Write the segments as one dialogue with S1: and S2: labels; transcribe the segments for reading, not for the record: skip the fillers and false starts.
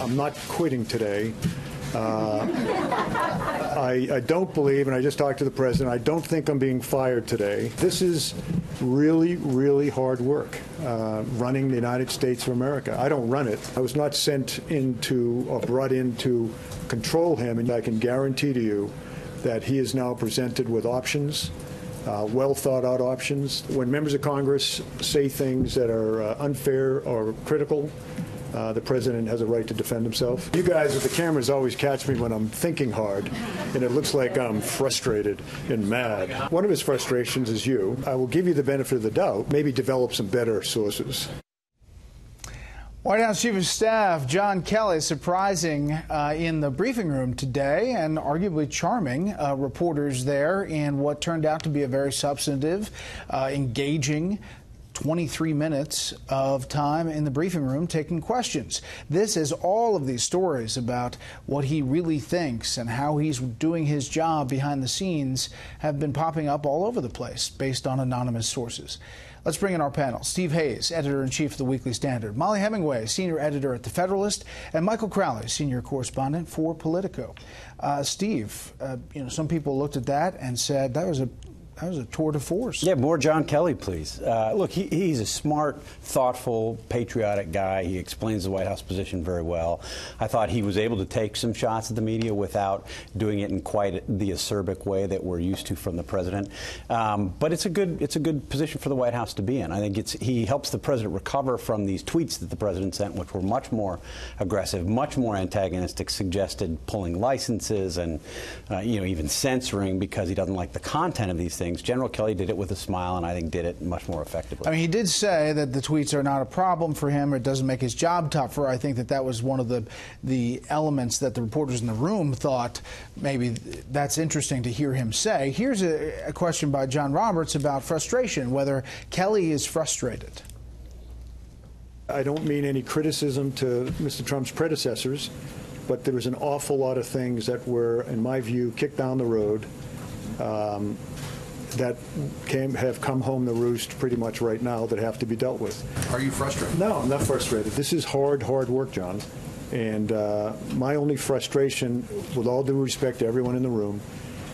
S1: I'm not quitting today. I don't believe, and I just talked to the president, I don't think I'm being fired today. This is really, really hard work, running the United States of America. I don't run it. I was not sent into or brought in to control him, and I can guarantee to you that he is now presented with options, well thought out options. When members of Congress say things that are unfair or critical, the president has a right to defend himself. You guys with the cameras always catch me when I'm thinking hard, and it looks like I'm frustrated and mad. One of his frustrations is you. I will give you the benefit of the doubt, maybe develop some better sources.
S2: White House Chief of Staff John Kelly surprising in the briefing room today and arguably charming reporters there in what turned out to be a very substantive, engaging 23 minutes of time in the briefing room taking questions. This is all of these stories about what he really thinks and how he's doing his job behind the scenes have been popping up all over the place based on anonymous sources. Let's bring in our panel. Steve Hayes, editor-in-chief of the Weekly Standard, Molly Hemingway, senior editor at The Federalist, and Michael Crowley, senior correspondent for Politico. Steve, some people looked at that and said that was a tour de force.
S3: Yeah, more John Kelly, please. Look, he's a smart, thoughtful, patriotic guy. He explains the White House position very well. I thought he was able to take some shots at the media without doing it in quite the acerbic way that we're used to from the president. But it's a good position for the White House to be in. I think he helps the president recover from these tweets that the president sent, which were much more aggressive, much more antagonistic, suggested pulling licenses and even censoring because he doesn't like the content of these things. General Kelly did it with a smile, and I think did it much more effectively.
S2: I mean, he did say that the tweets are not a problem for him, or it doesn't make his job tougher. I think that was one of the elements that the reporters in the room thought maybe that's interesting to hear him say. Here's a question by John Roberts about frustration, whether Kelly is frustrated.
S1: I don't mean any criticism to Mr. Trump's predecessors, but there was an awful lot of things that were, in my view, kicked down the road that have come home to roost pretty much right now that have to be dealt with.
S4: Are you frustrated?
S1: No, I'm not frustrated. This is hard work, John. And my only frustration, with all due respect to everyone in the room,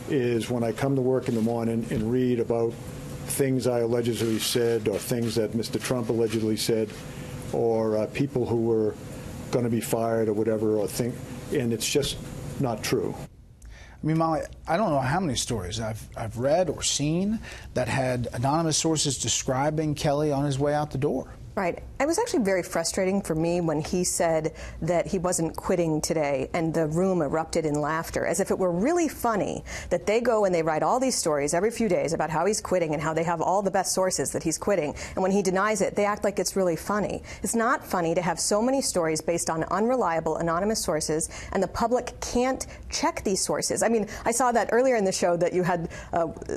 S1: is when I come to work in the morning and read about things I allegedly said or things that Mr. Trump allegedly said or people who were going to be fired or whatever, and it's just not true.
S2: I mean, Molly, I don't know how many stories I've read or seen that had anonymous sources describing Kelly on his way out the door.
S5: Right. It was actually very frustrating for me when he said that he wasn't quitting today, and the room erupted in laughter, as if it were really funny that they go and they write all these stories every few days about how he's quitting and how they have all the best sources that he's quitting. And when he denies it, they act like it's really funny. It's not funny to have so many stories based on unreliable, anonymous sources, and the public can't check these sources. I mean, I saw that earlier in the show that you had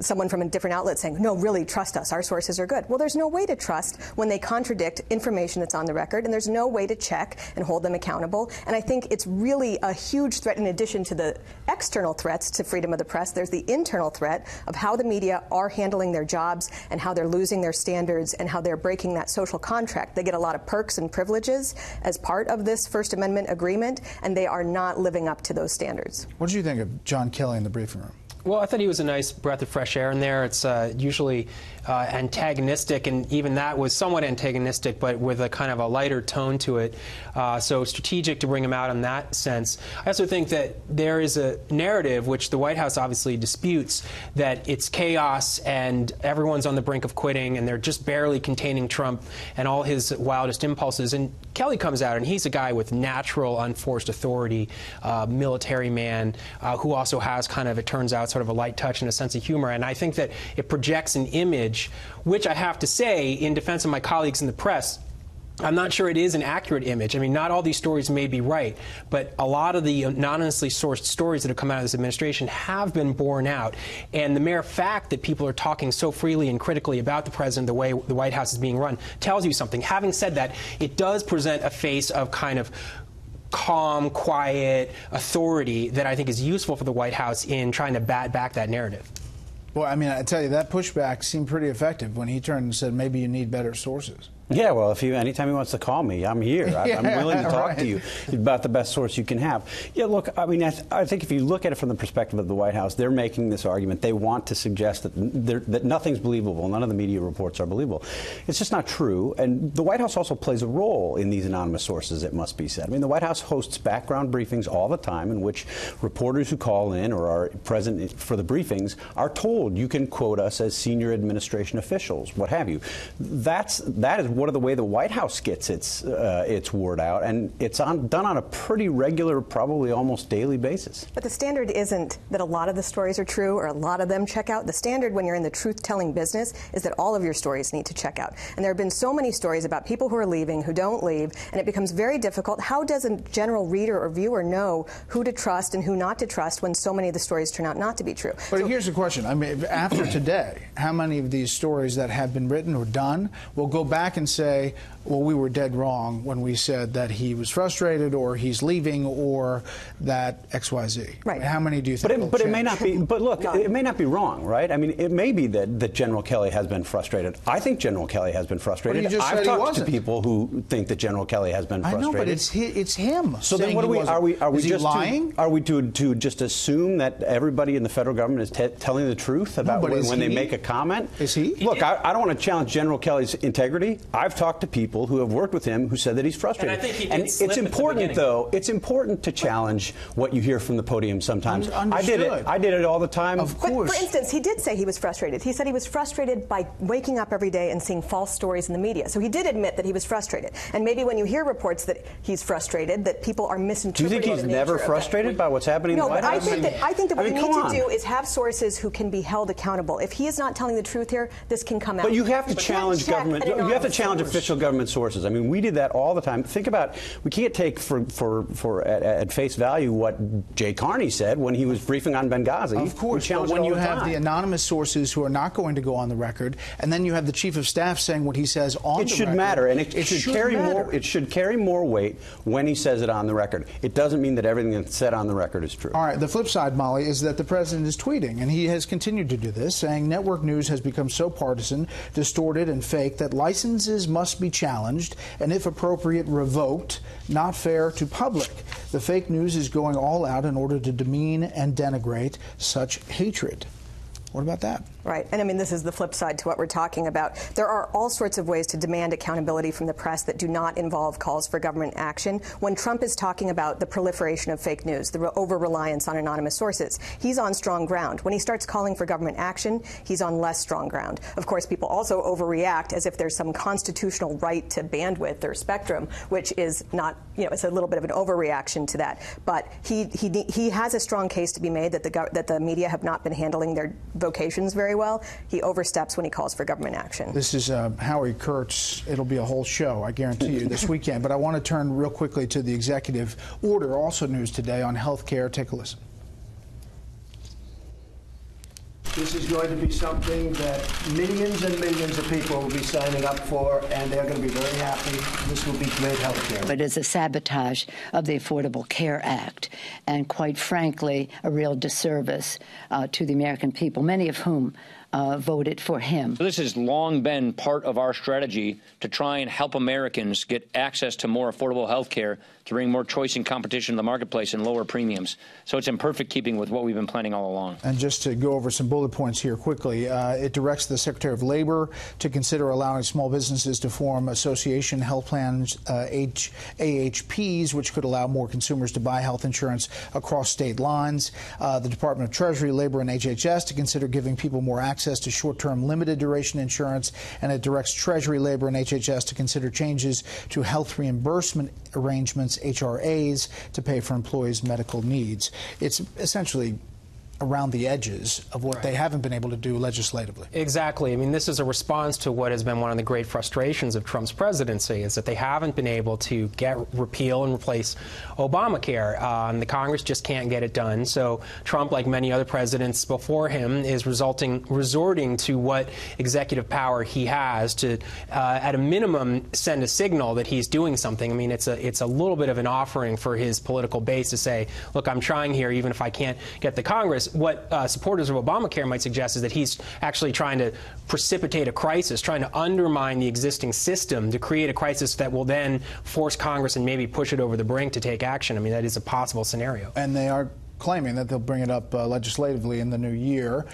S5: someone from a different outlet saying, no, really, trust us. Our sources are good. Well, there's no way to trust when they contradict information that's on the record, and there's no way to check and hold them accountable. And I think it's really a huge threat. In addition to the external threats to freedom of the press, there's the internal threat of how the media are handling their jobs and how they're losing their standards and how they're breaking that social contract. They get a lot of perks and privileges as part of this First Amendment agreement, and they are not living up to those standards.
S2: What did you think of John Kelly in the briefing room?
S6: Well, I thought he was a nice breath of fresh air in there. It's usually antagonistic, and even that was somewhat antagonistic, but with a kind of a lighter tone to it. So strategic to bring him out in that sense. I also think that there is a narrative, which the White House obviously disputes, that it's chaos and everyone's on the brink of quitting and they're just barely containing Trump and all his wildest impulses. And Kelly comes out, and he's a guy with natural, unforced authority, military man, who also has kind of, it turns out, sort of a light touch and a sense of humor. And I think that it projects an image, which I have to say, in defense of my colleagues in the press, I'm not sure it is an accurate image. I mean, not all these stories may be right, but a lot of the anonymously sourced stories that have come out of this administration have been borne out. And the mere fact that people are talking so freely and critically about the president, the way the White House is being run, tells you something. Having said that, it does present a face of kind of calm, quiet authority that I think is useful for the White House in trying to bat back that narrative.
S2: Well, I mean, I tell you, that pushback seemed pretty effective when he turned and said, maybe you need better sources.
S3: Yeah, well, anytime he wants to call me, I'm here. I'm willing to talk to you about the best source you can have. Yeah, look, I mean, I think if you look at it from the perspective of the White House, they're making this argument. They want to suggest that nothing's believable. None of the media reports are believable. It's just not true. And the White House also plays a role in these anonymous sources, it must be said. I mean, the White House hosts background briefings all the time in which reporters who call in or are present for the briefings are told, you can quote us as senior administration officials, what have you. That is one of the way the White House gets its word out, and it's done on a pretty regular, probably almost daily basis.
S5: But the standard isn't that a lot of the stories are true or a lot of them check out. The standard when you're in the truth-telling business is that all of your stories need to check out. And there have been so many stories about people who are leaving, who don't leave, and it becomes very difficult. How does a general reader or viewer know who to trust and who not to trust when so many of the stories turn out not to be true?
S2: But here's the question. I mean, after today, how many of these stories that have been written or done will go back and say, well, we were dead wrong when we said that he was frustrated or he's leaving or that XYZ?
S5: Right.
S2: How many do you think?
S3: But it may not be. But look, it may not be wrong, right? I mean, it may be that General Kelly has been frustrated. I think General Kelly has been frustrated.
S2: But you just
S3: I've
S2: said he
S3: talked
S2: wasn't.
S3: to people who think that General Kelly has been frustrated.
S2: I know, but it's him.
S3: So then, what are we
S2: Is he
S3: just
S2: lying?
S3: Are we to just assume that everybody in the federal government is telling the truth about when they make a comment?
S2: Is he?
S3: Look, I don't want to challenge General Kelly's integrity. I've talked to people who have worked with him who said that he's frustrated.
S6: And I think he
S3: and
S6: did slip
S3: it's
S6: at the
S3: important,
S6: beginning.
S3: though. It's important to challenge what you hear from the podium sometimes. I did it. I did it all the time.
S2: Of course.
S5: But for instance, he did say he was frustrated. He said he was frustrated by waking up every day and seeing false stories in the media. So he did admit that he was frustrated. And maybe when you hear reports that he's frustrated, that people are
S3: Do you
S5: misinterpreting
S3: think he's never frustrated by what's happening in the White House?
S5: I think that what we need
S3: come
S5: to do
S3: on.
S5: is have sources who can be held accountable. If he is not telling the truth here, this can come out.
S3: But you have to challenge
S5: check
S3: government.
S5: an
S3: You have to
S5: anonymous
S3: challenge
S5: source.
S3: official government sources. I mean, we did that all the time. Think about, we can't take at face value what Jay Carney said when he was briefing on Benghazi.
S2: Of course,
S3: we
S2: but when
S3: it all
S2: you
S3: the
S2: have
S3: time.
S2: the anonymous sources who are not going to go on the record, and then you have the chief of staff saying what he says on the
S3: It should
S2: record,
S3: matter, and it should carry
S2: matter.
S3: more. It should carry more weight when he says it on the record. It doesn't mean that everything that's said on the record is true.
S2: All right, the flip side, Molly, is that the president is tweeting, and he has continued to do this, saying network news has become so partisan, distorted, and fake that licenses must be challenged, and if appropriate, revoked, not fair to public. The fake news is going all out in order to demean and denigrate such hatred. What about that?
S5: Right. And I mean, this is the flip side to what we're talking about. There are all sorts of ways to demand accountability from the press that do not involve calls for government action. When Trump is talking about the proliferation of fake news, the over-reliance on anonymous sources, he's on strong ground. When he starts calling for government action, he's on less strong ground. Of course, people also overreact as if there's some constitutional right to bandwidth or spectrum, which is not, it's a little bit of an overreaction to that. But he has a strong case to be made that the media have not been handling their vocations very well. He oversteps when he calls for government action.
S2: This is Howie Kurtz. It'll be a whole show, I guarantee you, this weekend. But I want to turn real quickly to the executive order, also news today on health care. Take a listen.
S4: This is going to be something that millions and millions of people will be signing up for, and they're going to be very happy. This will be great health care.
S7: It is a sabotage of the Affordable Care Act, and quite frankly, a real disservice to the American people, many of whom voted for him.
S8: This has long been part of our strategy to try and help Americans get access to more affordable health care, to bring more choice and competition in the marketplace and lower premiums. So it's in perfect keeping with what we've been planning all along.
S2: And just to go over some bullet points here quickly, it directs the Secretary of Labor to consider allowing small businesses to form association health plans, AHPs, which could allow more consumers to buy health insurance across state lines. The Department of Treasury, Labor, and HHS to consider giving people more access to short-term limited duration insurance. And it directs Treasury, Labor, and HHS to consider changes to health reimbursement arrangements, HRAs, to pay for employees' medical needs. It's essentially around the edges of what they haven't been able to do legislatively.
S6: Exactly. I mean, this is a response to what has been one of the great frustrations of Trump's presidency, is that they haven't been able to repeal and replace Obamacare. The Congress just can't get it done. So Trump, like many other presidents before him, is resorting to what executive power he has to, at a minimum, send a signal that he's doing something. I mean, it's a little bit of an offering for his political base to say, look, I'm trying here, even if I can't get the Congress. what supporters of Obamacare might suggest is that he's actually trying to precipitate a crisis, trying to undermine the existing system to create a crisis that will then force Congress and maybe push it over the brink to take action. I mean, that is a possible scenario.
S2: And they are claiming that they'll bring it up legislatively in the new year.